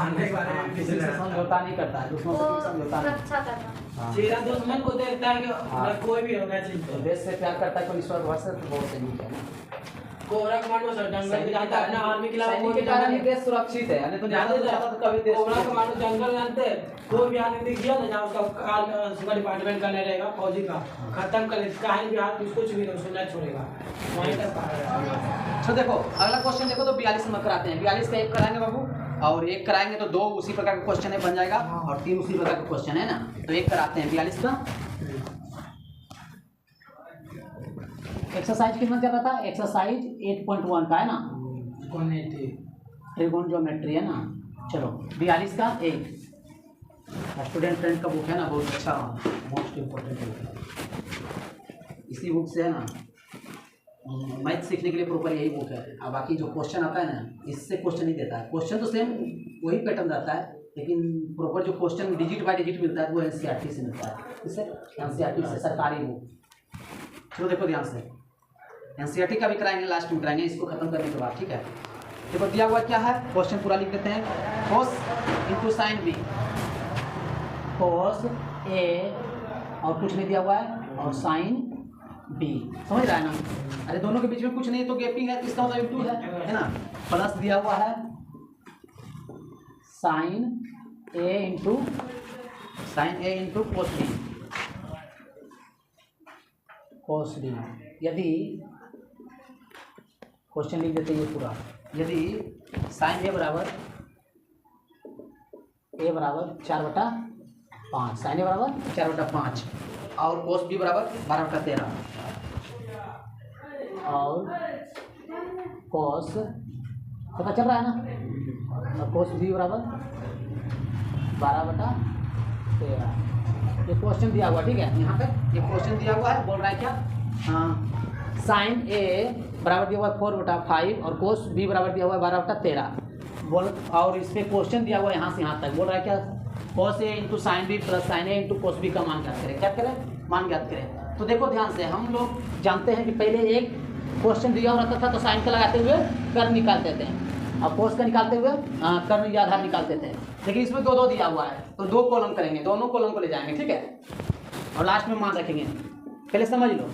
मारने के बारे में किसी से समझौता नहीं करता है, दुश्मन से समझौता नहीं। रक्षा करना। सीधा दुश्मन को देखता है कि कोई भी होना तो चाहिए। देश से प्यार करता है, कोई ईश्वर भरोसे तो बहुत सही है ना। कोबरा कमांडो सर जंगल में जाता है अपना आर्मी के खिलाफ। सैनिक के कारण ही देश सुरक्षित है, नहीं तो जानते जाता तो कभी देश कोबरा कमांडो जंगल जानते हैं, कोई भी आदमी दिख गया ना जहाँ उसका कार डिपार्टमेंट का नहीं रहेगा, फौजी का खत्म कर देगा, कहीं भी हाथ कुछ भी नहीं उसको नहीं छोड़ेगा वहीं तक। तो देखो अगला क्वेश्चन देखो, तो 42 नंबर कराते हैं। 42 का एक कराएंगे बाबू, और एक कराएंगे तो 2 उसी प्रकार का क्वेश्चन है बन जाएगा, और 3 उसी प्रकार का क्वेश्चन है ना। तो एक कराते हैं 42 का। एक्सरसाइज कितना चल रहा था? एक्सरसाइज 8.1 का है ना, त्रिकोण ज्योमेट्री है ना। चलो 42 का एक स्टूडेंट फ्रेंड का बुक है ना, बहुत अच्छा मोस्ट इम्पोर्टेंट बुक है। इसी बुक से है ना मैथ सीखने के लिए प्रॉपर यही बुक है। अब बाकी जो क्वेश्चन आता है ना, इससे क्वेश्चन नहीं देता है, क्वेश्चन तो सेम वही पैटर्न रहता है, लेकिन प्रॉपर जो क्वेश्चन डिजिट बाय डिजिट मिलता है वो एनसीईआरटी से मिलता है। इससे एनसीईआरटी से सरकारी बुक। चलो देखो ध्यान से, एनसीईआरटी का भी कराएंगे, लास्ट में कराएंगे इसको खत्म करने के बाद, ठीक है। देखो दिया हुआ क्या है, क्वेश्चन पूरा लिख देते हैं। Cos into sine B, cos A और कुछ नहीं दिया हुआ है, और साइन बी, समझ रहा है ना। अरे दोनों के बीच में कुछ नहीं है तो गैपिंग है, तो इसका मतलब इंटू है ना। प्लस दिया हुआ है sine A into cos B, cos B. यदि क्वेश्चन लिख देते ये पूरा, यदि साइन ए बराबर 4/5, साइन ए बराबर 4/5 और कोस बी बराबर 12/13 और कोस पता चल रहा है ना, और कोस बी बराबर 12/13। ये क्वेश्चन दिया हुआ, ठीक है। यहाँ पे ये क्वेश्चन दिया हुआ है, बोल रहा है क्या, हाँ साइन ए बराबर दिया हुआ है 4/5 और कोस बी बराबर दिया हुआ है 12/13 बोल, और इस पर क्वेश्चन दिया हुआ है यहाँ से यहाँ तक। बोल रहा है क्या, cos A into sine B plus sine A into cos B का मान ज्ञात करें। क्या करें? मान ज्ञात करें। तो देखो ध्यान से, हम लोग जानते हैं कि पहले एक क्वेश्चन दिया हुआ रहता था तो साइन का लगाते हुए कर्व निकालते थे, और कोस का निकालते हुए कर्व या आधार निकालते थे। लेकिन इसमें 2 दिया हुआ है तो 2 कॉलम करेंगे, दोनों कॉलम को ले जाएंगे, ठीक है, और लास्ट में मान रखेंगे। पहले समझ लो,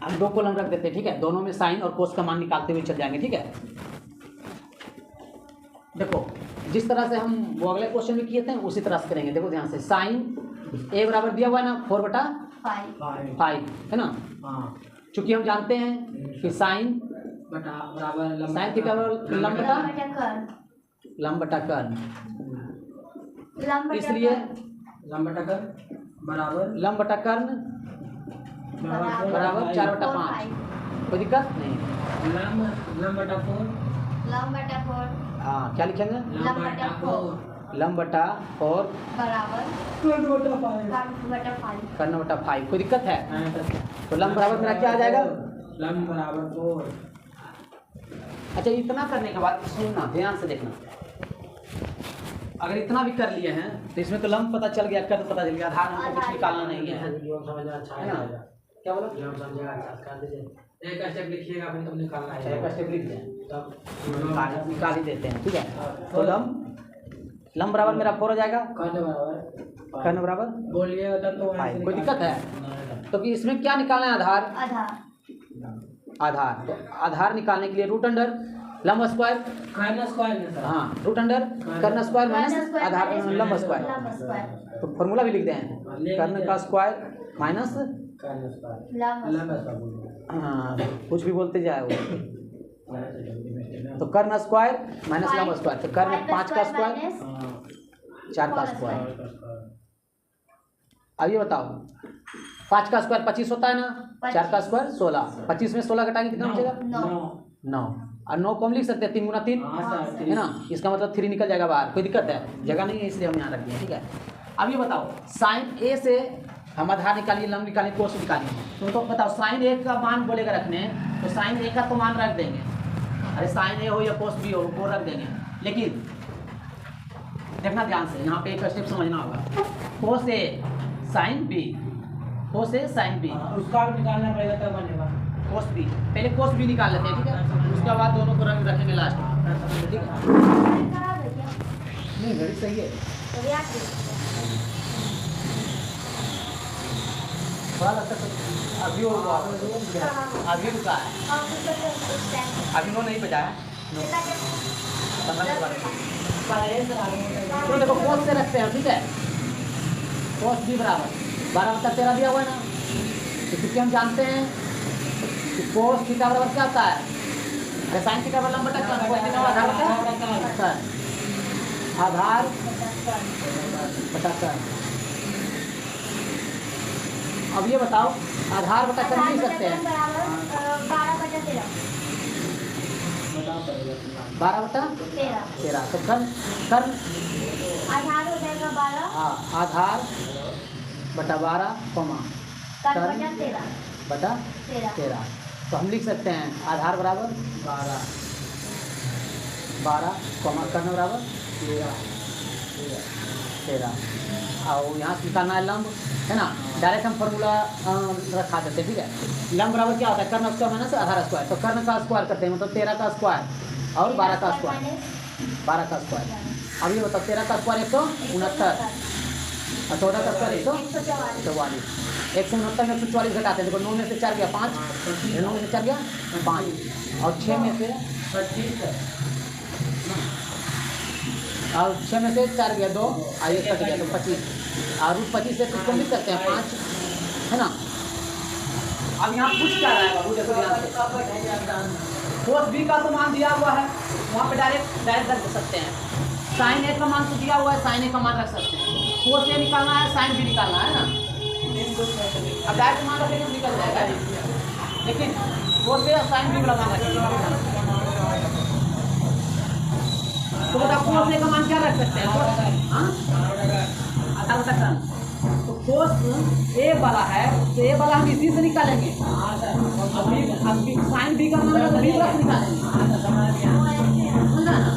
हम 2 कॉलम रख देते हैं, ठीक है, दोनों में साइन और कोस का मान निकालते हुए चल जाएंगे, ठीक है। देखो जिस तरह से हम वो अगले क्वेश्चन में किए थे उसी तरह से करेंगे। देखो ध्यान से, साइन ए बराबर दिया हुआ है ना 4/5 है ना। चूंकि हम जानते हैं कि साइन बराबर साइन थीटा बराबर लंब बटा कर्न, इसलिए लंब बटा कर्न बराबर 4/5। कोई दिक्कत नहीं। हाँ क्या लिखेंगे, लंब बटा 4 कर्न बटा 5। कोई दिक्कत है? तो लंब बराबर मेरा क्या आ जाएगा, लंब बराबर 4। अच्छा इतना करने के बाद सुनना ध्यान से देखना, अगर इतना भी कर लिए हैं तो इसमें तो लंब पता चल गया, कर्न पता चल गया, आधार हमको कुछ निकालना नहीं है। अच्छा ना क्या बोला, एक स्टेप लिखिएगा फिर तुम निकालना है। एक स्टेप लिख दें तब निकाल ही देते हैं, ठीक है। तो लंब बराबर मेरा 4 हो जाएगा, कर्न बराबर बोलिएगा तब तो 5। कोई दिक्कत है? तो कि इसमें क्या निकालना है, आधार। तो आधार निकालने के लिए रूट अंडर लंब स्क्वायर कर्न स्क्वायर, हाँ रूट अंडर कर्न स्क्वायर माइनस आधार लंब स्क्वायर। तो फॉर्मूला भी लिख दें, कर्न का स्क्वायर माइनस हाँ कुछ भी बोलते जाए वो। तो कर्न स्क्वायर माइनस लंब स्क्वायर, तो कर्न 5 का स्क्वायर 4 का स्क्वायर। अब ये बताओ 5 का स्क्वायर 25 होता है ना, 4 का स्क्वायर 16, 25 में 16 घटाएंगे कितना बचेगा 9, और 9 को हम लिख सकते हैं 3 × 3 है ना, इसका मतलब 3 निकल जाएगा बाहर। कोई दिक्कत है? जगह नहीं है इसलिए हम यहाँ रख दिए, ठीक है। अब ये बताओ साइन ए से हम आधार निकालिए, लंब निकालिए, कोस निकालिए, तो बताओ साइन ए का मान बोलेगा रखने, तो साइन ए का तो मान रख देंगे, अरे साइन ए हो या कोस बी हो वो रख देंगे। लेकिन देखना ध्यान से, यहाँ पे एक स्टेप समझना होगा, कोस ए साइन बी, कोस ए साइन बी, उसका भी निकालना पड़ेगा तब बनेगा। कोस बी, पहले कोस बी निकाल लेते हैं, ठीक है, उसके बाद दोनों को रख रखेंगे लास्ट में। ठीक है, खराब है क्या? नहीं घड़ी सही है, तो याद थोड़ा लगता है अभी वो अभी रुका है, अभी वो नहीं बजा है। तो देखो कोस से रखते हैं, ठीक है, कोस भी बराबर 12/13 दिया हुआ है ना, तो क्योंकि हम जानते हैं कि कोस थीटा बराबर क्या होता है, साइन थीटा बराबर लंब बटा कोस थीटा आधार बटा आधार बटा कर्ण। अब ये बताओ आधार बटा कर्ण लिख सकते हैं 12/13, तो कर्ण आधार हो जाएगा 12, हाँ आधार बटा 12 कॉमा कर्ण बटा बटा 13, तो हम लिख सकते हैं आधार बराबर 12 कॉमा कर्ण बराबर 13 और यहाँ से निकालना है लंब, है ना, डायरेक्ट हम फॉर्मूला रखा देते हैं, ठीक है। लंब बराबर क्या होता है, कर्ण स्क्वायर माइनस आधार स्क्वायर, तो कर्ण का स्क्वायर करते हैं मतलब 13 का स्क्वायर और 12 का स्क्वायर, 12 का स्क्वायर। अब ये बताओ 13 का स्क्वायर 169 और 14 का स्क्वायर 144, 169 में 144 घटाते हैं, देखो 9 में से 4 गया 5, 9 में से 4 गया 5 और 6 में से 4 गया 2 और ये कट गया तो 25 और 25 से किसको लिख सकते हैं 5, है ना। अब यहाँ पूछ क्या रहा है बाबू, देखो ध्यान से, कोस बी का तो मान दिया हुआ है, वहाँ पे डायरेक्ट रख सकते हैं, साइन ए का मान तो दिया हुआ है, साइन ए का मान रख सकते हैं, कोस ए निकालना है साइन बी निकालना है ना, अब डायरेक्ट मान रखेंगे निकल जाएगा, लेकिन कोस ए और साइन बी वाला मान रखेंगे, तो बता कोस ए का मान क्या रख सकते हैं, हाँ आधार बटा कर्ण, तो कोस ए वाला है तो ए वाला हम इसी से निकालेंगे, अभी साइन बी का मान है तो बी प्लस निकालेंगे, समझा ना।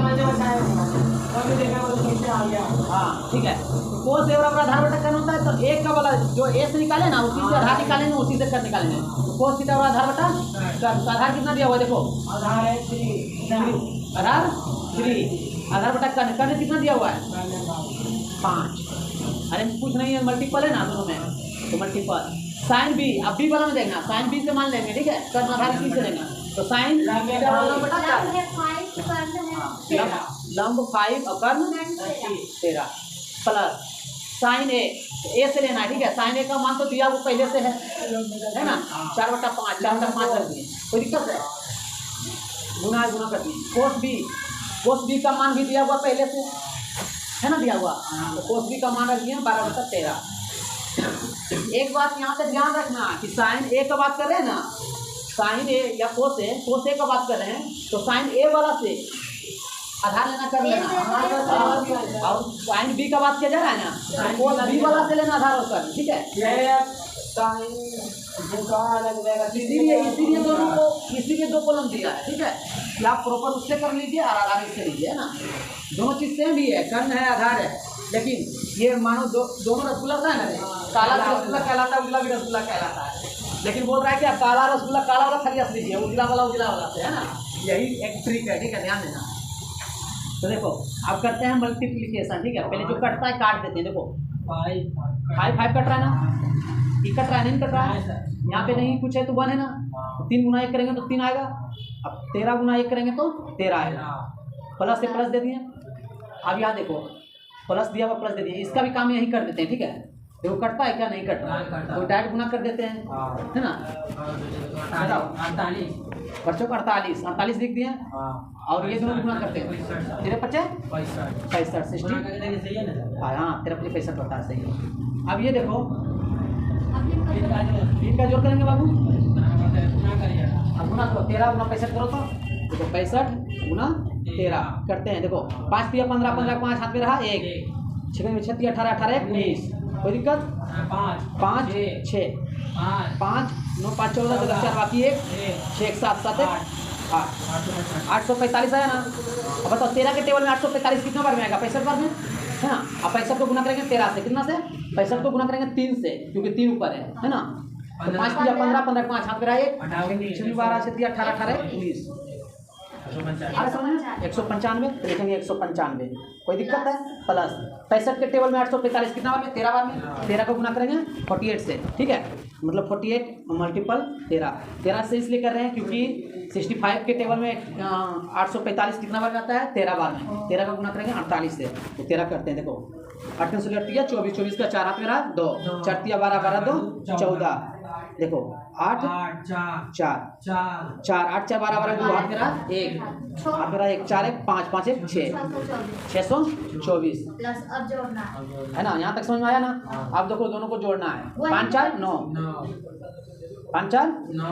भी होता है हाँ ठीक है, तो कोस ए बराबर आधार बटा कर्ण होता है, तो एक का वाला जो ए से निकाले ना उसी से आधार निकालेंगे, उसी से कर्ण निकालेंगे, तो कोस थीटा बराबर आधार बटा कर्ण, तो आधार कितना दिया हुआ देखो, आधार 3 आधार बटा कर्ण कितना दिया हुआ है 5, अरे कुछ नहीं है मल्टीपल है ना दोनों में, तो मल्टीपल साइन बी, अब बी वाला में देखना, साइन बी से मान लेंगे, ठीक है, कर्ण आधार इसी से लेना, तो साइन लंब 5 और कर्ण 13 प्लस साइन ए से लेना है, ठीक है, साइन ए का मान तो दिया वो पहले से है ना, 4/5 कर दिए, कोई दिक्कत है, गुना कर दिए, कोस बी का मान भी दिया हुआ पहले से है ना, दिया हुआ, तो कोस बी का मान रख दिया 12/13। एक बात यहाँ पे ध्यान रखना कि साइन ए का बात कर रहे हैं ना, साइन ए या कोस ए का बात कर रहे हैं, तो साइन ए वाला से आधार लेना कर लेना, और साइन बी का बात किया जा रहा है ना, कोस बी वाला से लेना आधार होकर, ठीक है, इसीलिए दोनों को इसीलिए 2 कॉलम दिया है, ठीक है, कि आप प्रॉपर उससे कर लीजिए और आधार इससे लीजिए, है ना, दोनों चीज सेम ही है, कर्ण है आधार है, लेकिन ये मानो दोनों रसगुल्ला था ना, काला भी रसगुल्ला कहलाता है, उजला भी रसगुल्ला कहलाता है, लेकिन बोल रहा है कि आप काला रसगुल्ला काला वाला खरीद लीजिए, उजला वाला से, है ना, यही एक ट्रिक है, ठीक है, ध्यान देना। तो देखो अब करते हैं मल्टीप्लिकेशन, ठीक है, पहले जो कटता है काट देते हैं, देखो 5 कट रहा है ना, ये कट रहा है नहीं कट रहा है, यहाँ पे नहीं कुछ है तो 1 है ना, तो 3 गुना 1 करेंगे तो 3 आएगा, अब 13 गुना 1 करेंगे तो 13 आएगा, प्लस से प्लस दे दिए, अब यहाँ देखो प्लस दिया हुआ प्लस दे दिए, इसका भी काम यही कर देते हैं, ठीक है, देखो कटता है क्या नहीं कट रहा, तो डायरेक्ट गुना कर देते हैं, है ना, बताओ 48 48 लिख दिए, और ये दोनों गुना करते हैं, तेरे 65 60, हाँ तेरा 65 होता है, सही। अब ये देखो 3 का जोड़ करेंगे बाबू, अब गुना करो 13 गुना 65 करो तो देखो 65 गुना 13 करते हैं, देखो 5 × 15 15 5 हाथ में रहा 1, 6 36 18 18 19 कोई दिक्कत 5 5 6 5 9 5 14 तो 4 बाकी 1 6 1 7 7 8 845 आया ना। अब बताओ 13 के टेबल में 845 कितना बार में आएगा 65 बार में है ना। अब 65 को गुना करेंगे 13 से कितना से 65 को गुना करेंगे 3 से क्योंकि 3 ऊपर है ना। तो 5 दिया 15 15 5 हाथ में आए 12 से दिया 18 18 19 195 तो लिखेंगे 195 कोई दिक्कत है प्लस 65 के टेबल में 845 कितना बार में 13 बार में 13 को गुना करेंगे 48 से ठीक है मतलब 48 मल्टीपल 13 से इसलिए कर रहे हैं क्योंकि 65 के टेबल में 845 कितना बार आता है 13 बार में 13 का गुना करेंगे 48 से तो 13 करते हैं देखो 8 से 24 24 का 4 हाथ मेरा 2 4 12 12 2 14 देखो 8 4 8 4 12 12 2 हाथ मेरा 1 हाथ मेरा 1 4 1 5 5 1 6 624 प्लस अब जोड़ना है ना। यहाँ तक समझ में आया ना। अब देखो दोनों को जोड़ना है 5 4 9 5 4 9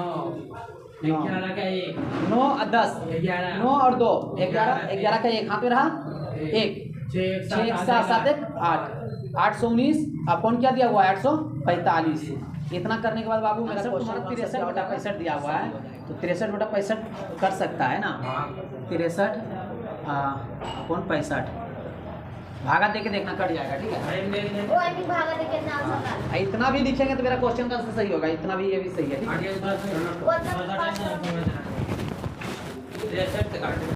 9 और 10 9 और 2 11 11 का 1 हाथ में रहा 1 6 7 7 1 8 819 अब कौन क्या दिया हुआ है 845। इतना करने के बाद बाबू मेरा क्वेश्चन 63/65 दिया हुआ है तो 63/65 कर सकता है ना 63 कौन 65 भागा दे के देखना कट जाएगा ठीक है। वो आई मीन भागा दे कितना आंसर का इतना भी लिखेंगे तो मेरा क्वेश्चन का आंसर सही होगा इतना भी ये भी सही है ठीक है। वो तक